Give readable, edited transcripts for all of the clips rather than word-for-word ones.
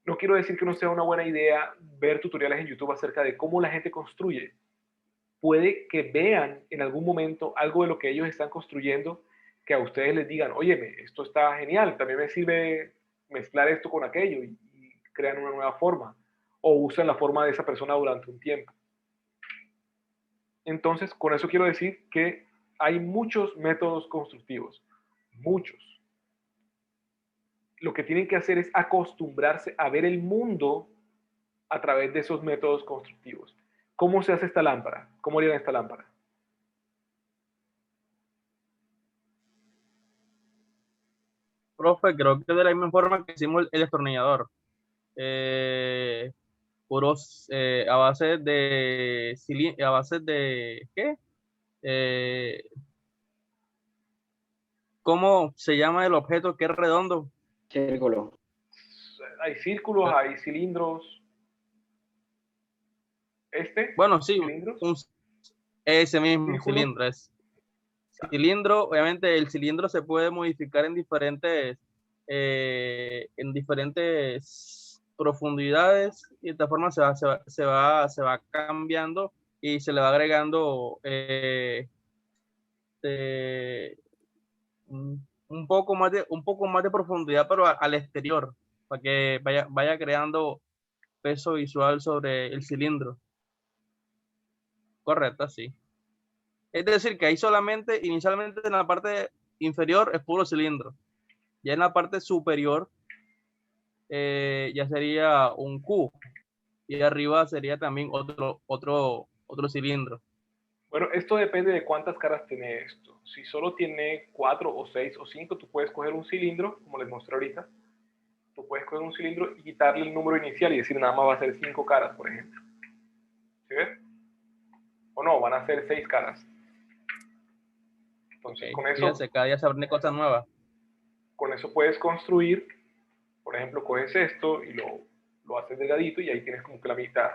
No quiero decir que no sea una buena idea ver tutoriales en YouTube acerca de cómo la gente construye. Puede que vean en algún momento algo de lo que ellos están construyendo que a ustedes les digan, óyeme, esto está genial, también me sirve mezclar esto con aquello y crean una nueva forma o usan la forma de esa persona durante un tiempo. Entonces, con eso quiero decir que hay muchos métodos constructivos, muchos. Lo que tienen que hacer es acostumbrarse a ver el mundo a través de esos métodos constructivos. ¿Cómo se hace esta lámpara? ¿Cómo harían esta lámpara? Profe, creo que de la misma forma que hicimos el destornillador. Puros a base de a base de ¿qué? Eh, ¿Cómo se llama el objeto que es redondo? Círculo. Hay círculos, hay cilindros. Bueno, sí, Cilindros, un, ese mismo círculo. cilindro es. Cilindro, obviamente el cilindro se puede modificar en diferentes profundidades y de esta forma se va cambiando y se le va agregando eh, un poco más de profundidad, pero al exterior, para que vaya creando peso visual sobre el cilindro. Correcto, sí. Es decir, que ahí solamente, inicialmente en la parte inferior es puro cilindro. Ya en la parte superior ya sería un Q y arriba sería también otro cilindro. Bueno, esto depende de cuántas caras tiene esto. Si solo tiene 4 o 6 o 5, tú puedes coger un cilindro, como les mostré ahorita. Tú puedes coger un cilindro y quitarle el número inicial y decir nada más va a ser 5 caras, por ejemplo. ¿Sí ves? O no, van a ser 6 caras. Entonces, Okay. Fíjense, cada día se aprende cosas nuevas. con eso puedes construir. Por ejemplo, coges esto y lo haces delgadito y ahí tienes como que la mitad,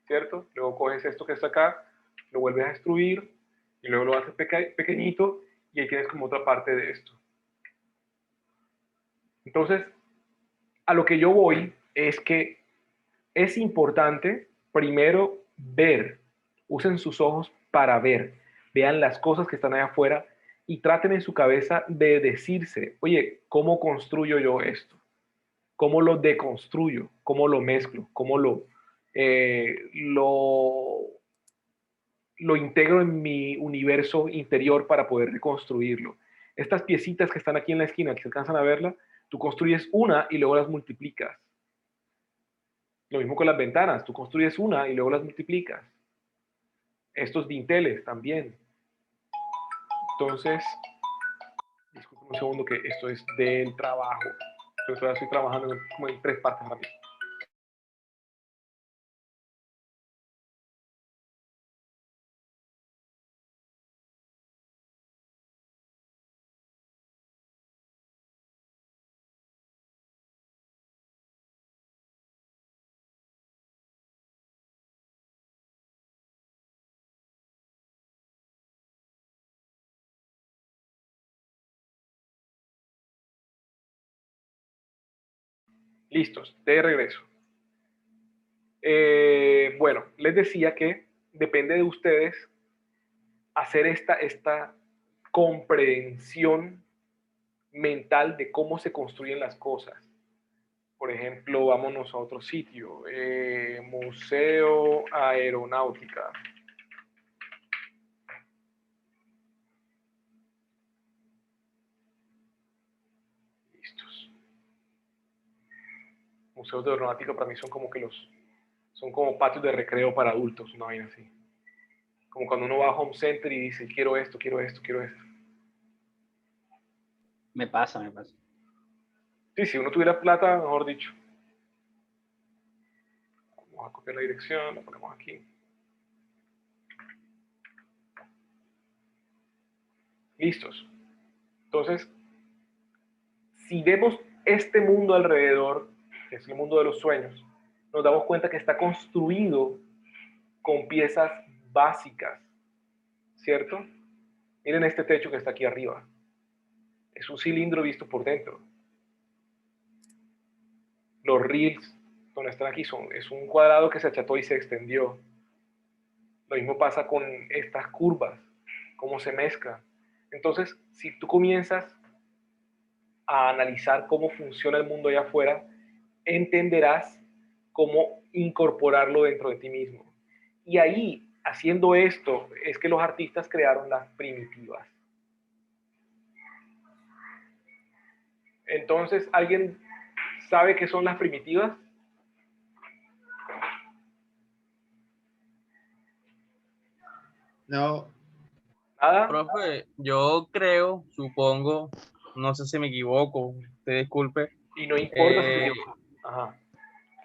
¿cierto? Luego coges esto que está acá, lo vuelves a destruir y luego lo haces pequeñito y ahí tienes como otra parte de esto. Entonces, a lo que yo voy es que es importante primero ver, usen sus ojos para ver, vean las cosas que están allá afuera y traten en su cabeza de decirse, oye, ¿cómo construyo yo esto? ¿Cómo lo deconstruyo? ¿Cómo lo mezclo? ¿Cómo lo integro en mi universo interior para poder reconstruirlo? Estas piecitas que están aquí en la esquina, que se alcanzan a verla, tú construyes una y luego las multiplicas. Lo mismo con las ventanas, tú construyes una y luego las multiplicas. Estos dinteles también. Entonces, disculpen un segundo que esto es del trabajo. Entonces ahora estoy trabajando como en 3 partes ahora mismo. Listos, de regreso. Bueno, les decía que depende de ustedes hacer esta comprensión mental de cómo se construyen las cosas. Por ejemplo, vámonos a otro sitio, Museo Aeronáutica. Listos. Museos de aeronáutica para mí son como que son como patios de recreo para adultos, una vaina así. Como cuando uno va a Home Center y dice, quiero esto, quiero esto, quiero esto. Me pasa, me pasa. Sí, si uno tuviera plata, mejor dicho. Vamos a copiar la dirección, la ponemos aquí. Listos. Entonces, si vemos este mundo alrededor, que es el mundo de los sueños, nos damos cuenta que está construido con piezas básicas, ¿cierto? Miren este techo que está aquí arriba. Es un cilindro visto por dentro. Los rails donde están aquí, es un cuadrado que se acható y se extendió. Lo mismo pasa con estas curvas, cómo se mezclan. Entonces, si tú comienzas a analizar cómo funciona el mundo allá afuera, entenderás cómo incorporarlo dentro de ti mismo. Y ahí, haciendo esto, es que los artistas crearon las primitivas. Entonces, ¿alguien sabe qué son las primitivas? No, ¿Nada? Profe, yo creo, supongo, no sé si me equivoco, usted disculpe, Y no importa si te eh, equivocas. Ajá.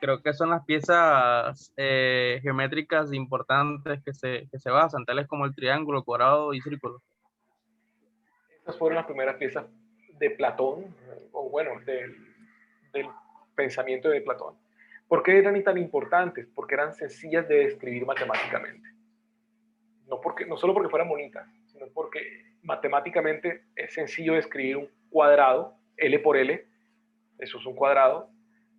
creo que son las piezas geométricas importantes que se basan, tales como el triángulo, cuadrado y círculo. Estas fueron las primeras piezas de Platón, o bueno, del pensamiento de Platón. ¿Por qué eran tan importantes? Porque eran sencillas de describir matemáticamente. No solo porque fueran bonitas, sino porque matemáticamente es sencillo describir un cuadrado, L por L, eso es un cuadrado,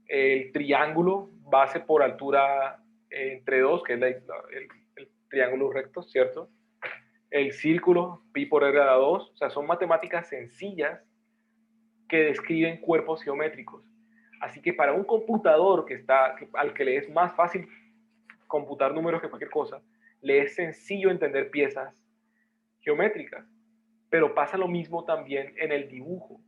el triángulo, base por altura entre 2, que es el triángulo recto, ¿cierto? El círculo, pi por r a la 2, o sea, son matemáticas sencillas que describen cuerpos geométricos. Así que para un computador al que le es más fácil computar números que cualquier cosa, le es sencillo entender piezas geométricas, pero pasa lo mismo también en el dibujo.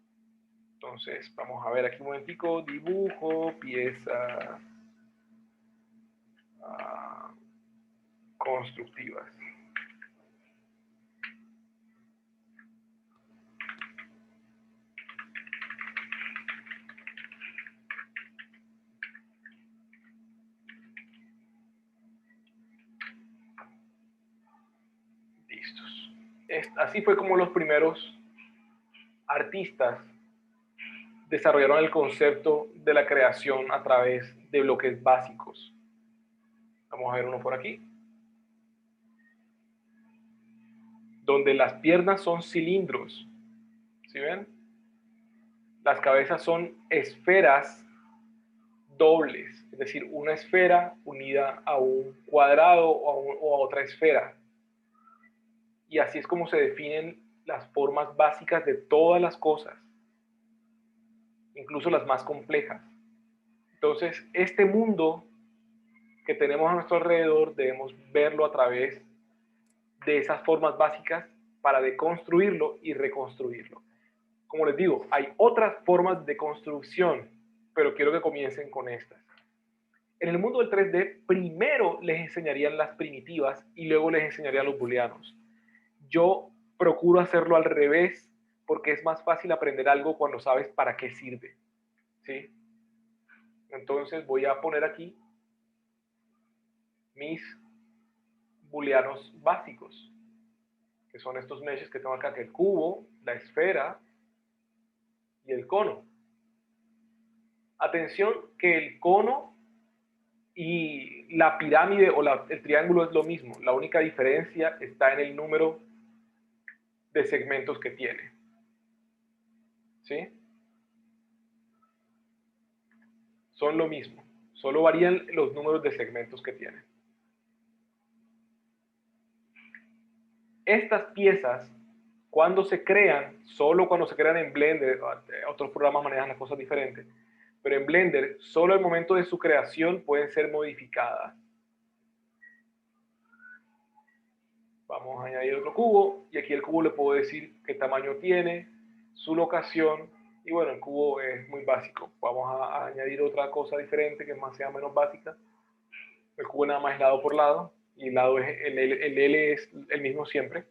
Entonces, vamos a ver aquí un momentico, dibujo, piezas constructivas. Listos. Así fue como los primeros artistas desarrollaron el concepto de la creación a través de bloques básicos. Vamos a ver uno por aquí. Donde las piernas son cilindros. ¿Sí ven? Las cabezas son esferas dobles, es decir, una esfera unida a un cuadrado o a otra esfera. Y así es como se definen las formas básicas de todas las cosas, incluso las más complejas. Entonces, este mundo que tenemos a nuestro alrededor debemos verlo a través de esas formas básicas para deconstruirlo y reconstruirlo. Como les digo, hay otras formas de construcción, pero quiero que comiencen con estas. En el mundo del 3D, primero les enseñarían las primitivas y luego les enseñarían los booleanos. Yo procuro hacerlo al revés porque es más fácil aprender algo cuando sabes para qué sirve. ¿Sí? Entonces voy a poner aquí mis booleanos básicos, que son estos meshes que tengo acá, que el cubo, la esfera y el cono. Atención que el cono y la pirámide o el triángulo es lo mismo. La única diferencia está en el número de segmentos que tiene. ¿Sí? Son lo mismo. Solo varían los números de segmentos que tiene. Estas piezas, cuando se crean, solo cuando se crean en Blender, otros programas manejan las cosas diferentes, pero en Blender, solo al momento de su creación pueden ser modificadas. Vamos a añadir otro cubo, y aquí el cubo le puedo decir qué tamaño tiene, su locación, y bueno, el cubo es muy básico. Vamos a añadir otra cosa diferente que sea menos básica. El cubo nada más es lado por lado, y el L es el mismo siempre,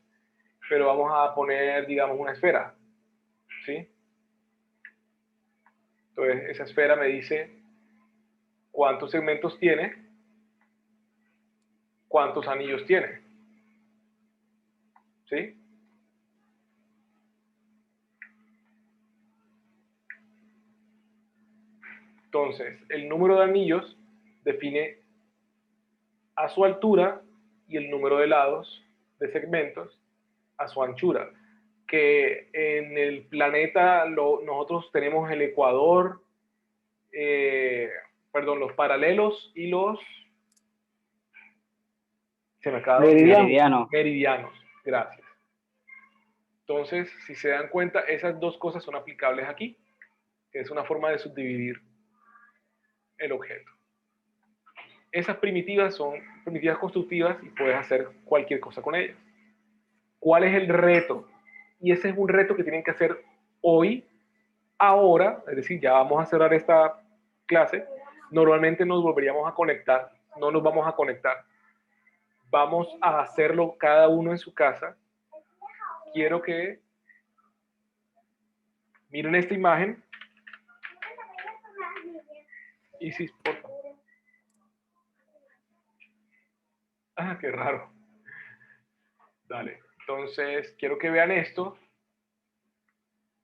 pero vamos a poner, digamos, una esfera, ¿sí? Entonces, esa esfera me dice cuántos segmentos tiene, cuántos anillos tiene, ¿sí? Entonces, el número de anillos define a su altura y el número de lados de segmentos a su anchura. Que en el planeta nosotros tenemos el ecuador, perdón, los paralelos y los... Se me acaba de Meridiano. olvidar. Meridianos. Gracias. Entonces, si se dan cuenta, esas dos cosas son aplicables aquí, que es una forma de subdividir el objeto. Esas primitivas son primitivas constructivas y puedes hacer cualquier cosa con ellas. ¿Cuál es el reto? Y ese es un reto que tienen que hacer hoy, ahora, es decir, ya vamos a cerrar esta clase. Normalmente nos volveríamos a conectar, no nos vamos a conectar. Vamos a hacerlo cada uno en su casa. Quiero que miren esta imagen. Y si, por favor. Ah, qué raro. Dale. Entonces, quiero que vean esto.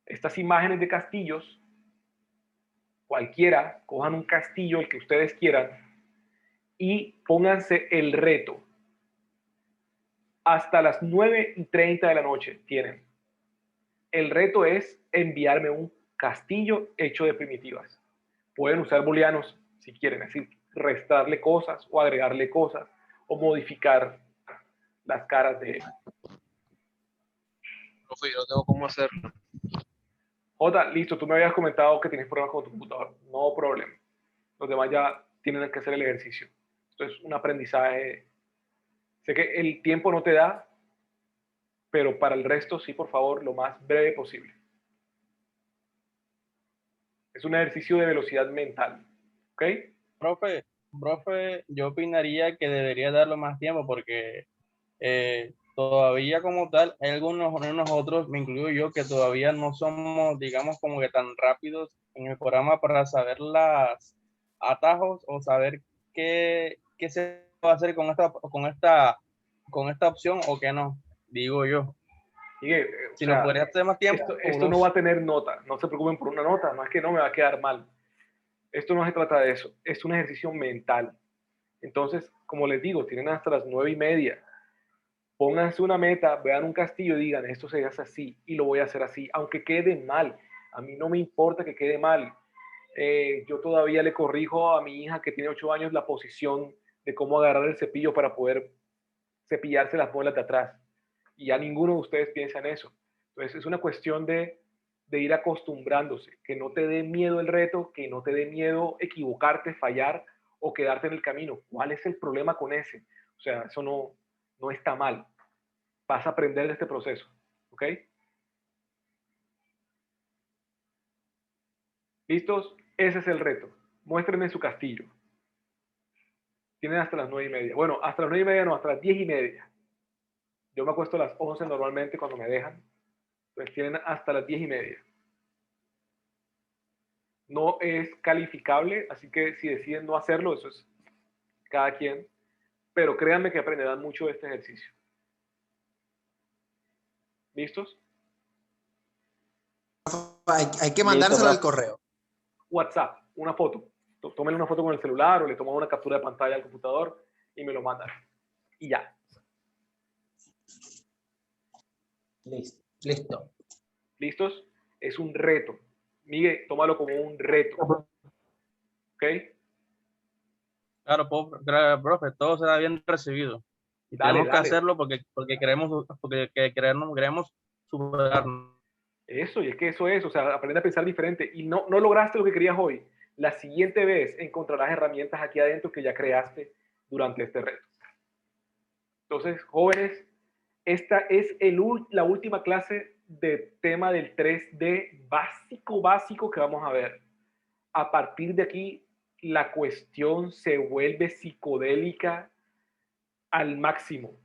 Estas imágenes de castillos. Cualquiera, cojan un castillo, el que ustedes quieran, y pónganse el reto. Hasta las 9:30 de la noche tienen. El reto es enviarme un castillo hecho de primitivas. Pueden usar booleanos si quieren, es decir, restarle cosas o agregarle cosas o modificar las caras de él. Profe, yo no tengo cómo hacerlo. Jota, listo, tú me habías comentado que tienes problemas con tu computador. No problema. Los demás ya tienen que hacer el ejercicio. Esto es un aprendizaje. Sé que el tiempo no te da, pero para el resto sí, por favor, lo más breve posible. Es un ejercicio de velocidad mental. ¿Ok? Profe, yo opinaría que debería darle más tiempo porque todavía como tal, hay algunos de nosotros, me incluyo yo, que todavía no somos, digamos, como que tan rápidos en el programa para saber las atajos o saber qué se va a hacer con esta opción o qué no, digo yo. Sigue, Si nos podría hacer más tiempo. Esto no va a tener nota. No se preocupen por una nota. No es que no me va a quedar mal. Esto no se trata de eso. Es un ejercicio mental. Entonces, como les digo, tienen hasta las 9:30. Pónganse una meta, vean un castillo y digan, esto se hace así y lo voy a hacer así, aunque quede mal. A mí no me importa que quede mal. Yo todavía le corrijo a mi hija que tiene 8 años la posición de cómo agarrar el cepillo para poder cepillarse las muelas de atrás. Y ya ninguno de ustedes piensa en eso. Entonces es una cuestión de ir acostumbrándose, que no te dé miedo el reto, que no te dé miedo equivocarte, fallar o quedarte en el camino. ¿Cuál es el problema con ese? O sea, eso no está mal. Vas a aprender de este proceso. ¿Ok? ¿Listos? Ese es el reto. Muéstrenme su castillo. Tienen hasta las 9:30. Bueno, hasta las 9:30 no, hasta las 10:30. Yo me acuesto a las 11 normalmente cuando me dejan. Entonces tienen hasta las 10:30. No es calificable, así que si deciden no hacerlo, eso es cada quien. Pero créanme que aprenderán mucho de este ejercicio. ¿Listos? Hay que mandárselo al correo. WhatsApp, una foto. Tómenle una foto con el celular o le toman una captura de pantalla al computador y me lo mandan. Y ya. Listo. ¿Listos? Es un reto. Miguel, tómalo como un reto. ¿Ok? Claro, profe, todo será bien recibido. Y Dale, tenemos que dale. hacerlo porque queremos superarnos. Eso, y es que eso es, o sea, aprende a pensar diferente. Y no lograste lo que querías hoy. La siguiente vez encontrarás herramientas aquí adentro que ya creaste durante este reto. Entonces, jóvenes, esta es la última clase de tema del 3D básico que vamos a ver. A partir de aquí, la cuestión se vuelve psicodélica al máximo,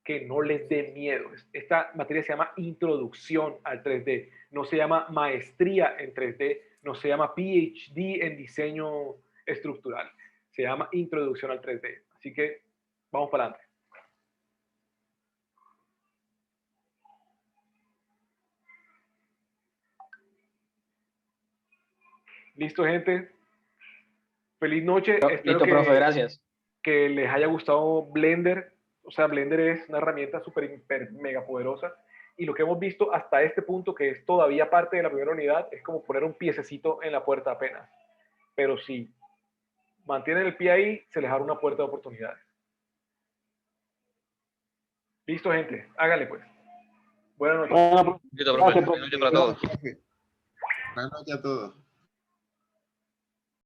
que no les dé miedo. Esta materia se llama Introducción al 3D, no se llama Maestría en 3D, no se llama PhD en Diseño Estructural, se llama Introducción al 3D. Así que vamos para adelante. ¿Listo, gente? Feliz noche. Listo, profe, gracias. Que les haya gustado Blender. O sea, Blender es una herramienta súper, hiper, mega poderosa. Y lo que hemos visto hasta este punto, que es todavía parte de la primera unidad, es como poner un piececito en la puerta apenas. Pero sí, mantienen el pie ahí, se les abre una puerta de oportunidades. Listo, gente. Hágale, pues. Buenas noches. Bueno, Listo, profe. Gracias, Buenas noches para todos. Buenas noches a todos.